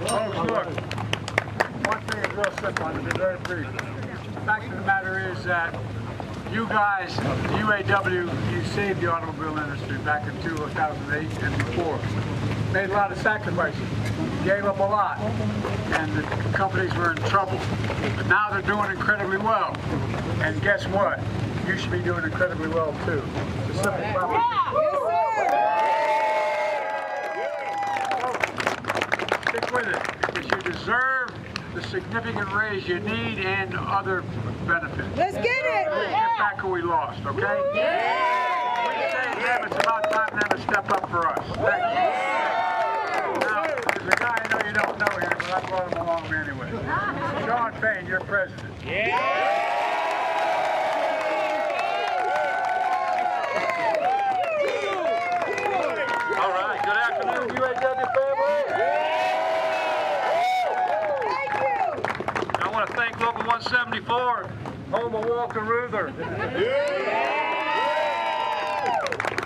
Folks, look, one thing is real simple, and to be very brief. The fact of the matter is that you guys, the UAW, you saved the automobile industry back in 2008 and before. Made a lot of sacrifices, gave up a lot, and the companies were in trouble. But now they're doing incredibly well. And guess what? You should be doing incredibly well too. It's a simple proposition. Stick with it, because you deserve the significant raise you need and other benefits. Let's get it! Let's get back what we lost, okay? We say them, it's about time them to step up for us. Thank you. Now, there's a guy I know you don't know here, but I brought him along anyway. Sean Payne, your president. All right, good afternoon, UAW family. I want to thank Local 174, home of Walter Reuther.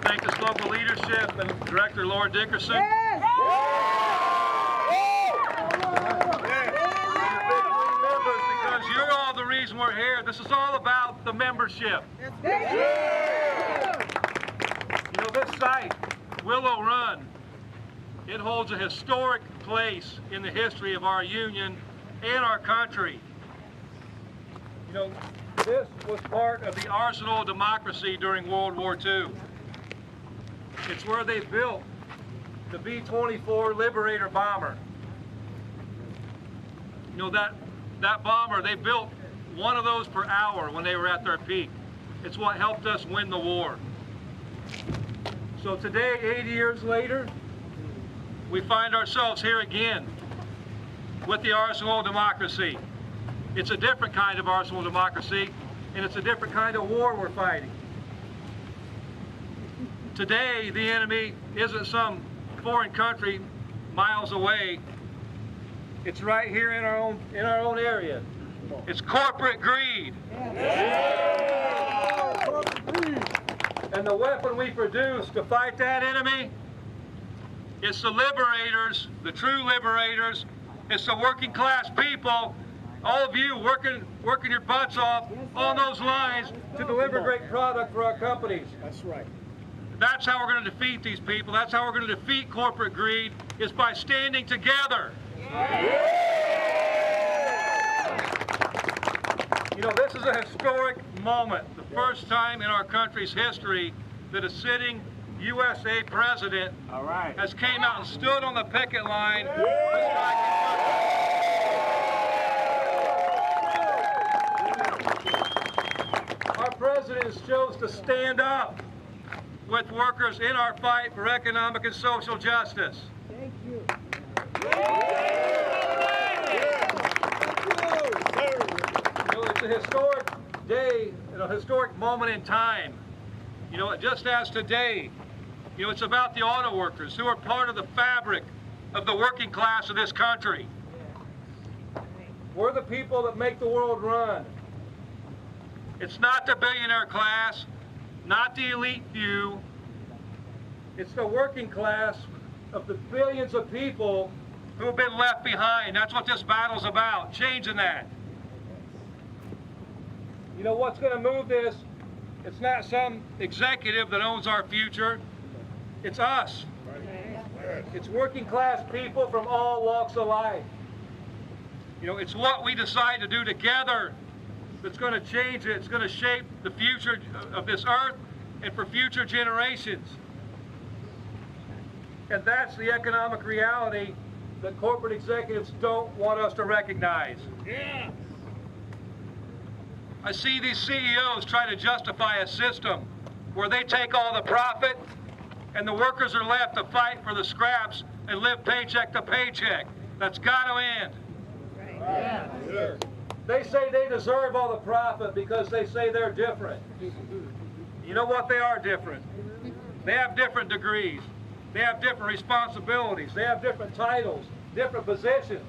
Thank this local leadership and Director Laura Dickerson. Because you're all the reason we're here. This is all about the membership. You know, this site, Willow Run, it holds a historic place in the history of our union and our country. You know, this was part of the arsenal of democracy during World War II. It's where they built the B-24 Liberator bomber. You know, that bomber, they built one of those per hour when they were at their peak. It's what helped us win the war. So today, 80 years later, we find ourselves here again with the arsenal of democracy. It's a different kind of arsenal of democracy, and it's a different kind of war we're fighting. Today, the enemy isn't some foreign country miles away. It's right here in our own area. It's corporate greed. And the weapon we produce to fight that enemy, it's the liberators, the true liberators. It's the working class people, all of you working your butts off on those lines to deliver great product for our companies. That's right. That's how we're going to defeat these people. That's how we're going to defeat corporate greed, is by standing together. You know, this is a historic moment, the first time in our country's history that a sitting USA president has came out and stood on the picket line. Our president has chose to stand up with workers in our fight for economic and social justice. Thank you. You know, it's a historic day and a historic moment in time. You know, just as today, you know, it's about the auto workers who are part of the fabric of the working class of this country. We're the people that make the world run. It's not the billionaire class, not the elite few. It's the working class of the billions of people who have been left behind. That's what this battle's about, changing that. You know what's going to move this? It's not some executive that owns our future. It's us. It's working class people from all walks of life. You know, it's what we decide to do together that's going to change it. It's going to shape the future of this earth and for future generations. And that's the economic reality that corporate executives don't want us to recognize. Yeah. I see these CEOs try to justify a system where they take all the profit and the workers are left to fight for the scraps and live paycheck to paycheck. That's got to end. Yeah. Sure. They say they deserve all the profit because they say they're different. You know what? They are different. They have different degrees. They have different responsibilities. They have different titles, different positions.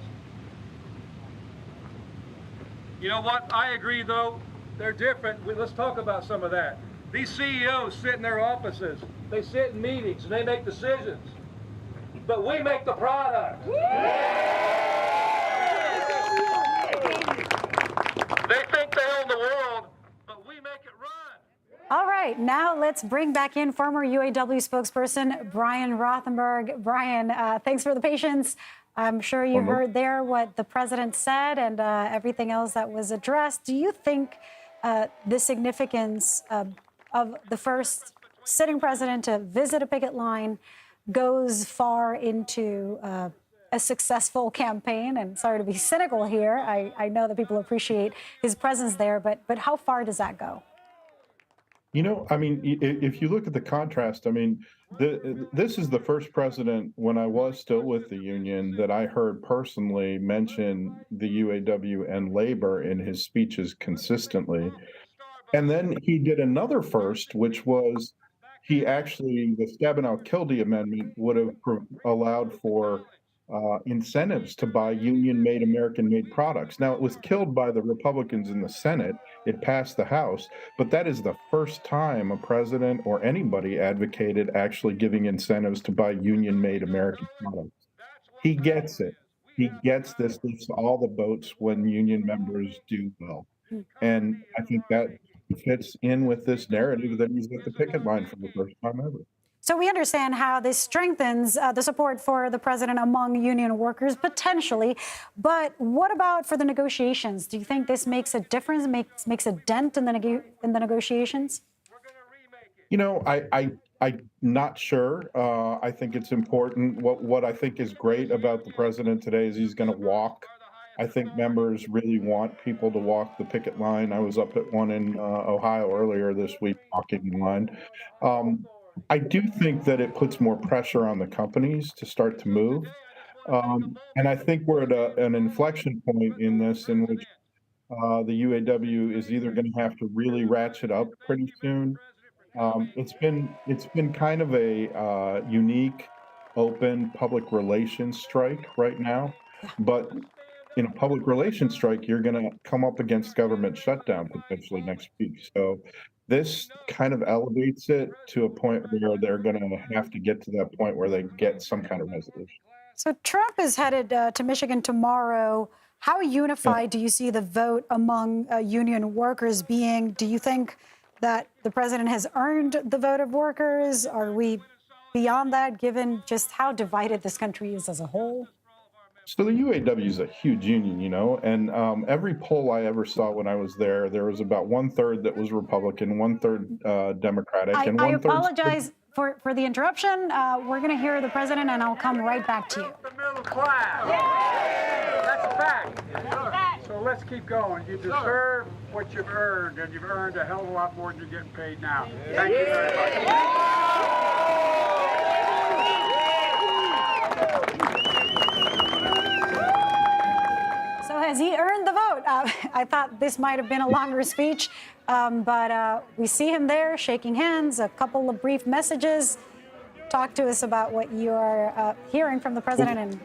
You know what? I agree, though. They're different. Let's talk about some of that. These CEOs sit in their offices. They sit in meetings and they make decisions. But we make the product. right, now let's bring back in former UAW spokesperson Brian Rothenberg. Brian, thanks for the patience. I'm sure you heard there what the president said and everything else that was addressed. Do you think the significance of the first sitting president to visit a picket line goes far into a successful campaign? And sorry to be cynical here. I know that people appreciate his presence there, but how far does that go? You know, I mean, if you look at the contrast, I mean, this is the first president when I was still with the union that I heard personally mention the UAW and labor in his speeches consistently. And then he did another first, which was he actually, the Stabenow-Kildee amendment would have allowed for incentives to buy union-made, American-made products. Now, it was killed by the Republicans in the Senate. It passed the House, but that is the first time a president or anybody advocated actually giving incentives to buy union-made American products. He gets it. He gets this, lifts all the boats when union members do well. And I think that fits in with this narrative that he's at the picket line for the first time ever. So we understand how this strengthens the support for the president among union workers, potentially. But what about for the negotiations? Do you think this makes a difference, makes a dent in the negotiations? You know, I'm not sure. I think it's important. What I think is great about the president today is he's going to walk. I think members really want people to walk the picket line. I was up at one in Ohio earlier this week walking the line. I do think that it puts more pressure on the companies to start to move. And I think we're at an inflection point in this in which the UAW is either going to have to really ratchet up pretty soon. It's been kind of a unique, open public relations strike right now, but in a public relations strike, you're going to come up against government shutdown potentially next week. So this kind of elevates it to a point where they're going to have to get to that point where they get some kind of resolution. So Trump is headed to Michigan tomorrow. How unified do you see the vote among union workers being? Do you think that the president has earned the vote of workers? Are we beyond that, given just how divided this country is as a whole? So the UAW is a huge union, you know, and every poll I ever saw when I was there was about 1/3 that was Republican, 1/3 Democratic, and 1/3. I apologize for the interruption. We're going to hear the president, and I'll come right back to you. The middle class. That's a fact. So let's keep going. You deserve what you've earned, and you've earned a hell of a lot more than you're getting paid now. Thank you very much. So has he earned the vote? I thought this might have been a longer speech, but we see him there shaking hands, a couple of brief messages. Talk to us about what you are hearing from the president and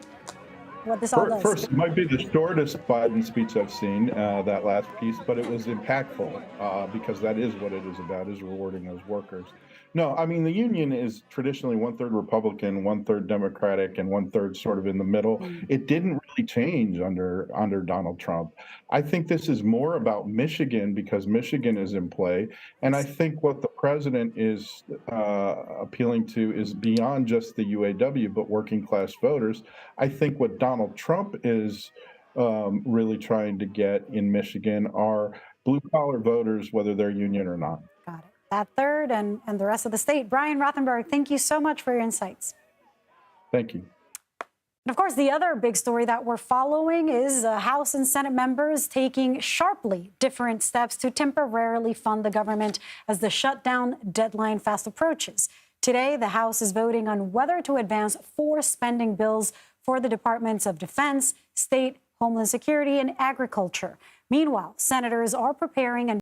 what this all does. First, it might be the shortest Biden speech I've seen, that last piece, but it was impactful because that is what it is about, is rewarding those workers. No, I mean, the union is traditionally 1/3 Republican, 1/3 Democratic, and 1/3 sort of in the middle. It didn't really change under Donald Trump. I think this is more about Michigan because Michigan is in play. And I think what the president is appealing to is beyond just the UAW, but working class voters. I think what Donald Trump is really trying to get in Michigan are blue collar voters, whether they're union or not. Got it. That third and the rest of the state. Brian Rothenberg, thank you so much for your insights. Thank you. And of course, the other big story that we're following is House and Senate members taking sharply different steps to temporarily fund the government as the shutdown deadline fast approaches. Today, the House is voting on whether to advance 4 spending bills for the Departments of Defense, State, Homeland Security, and Agriculture. Meanwhile, senators are preparing and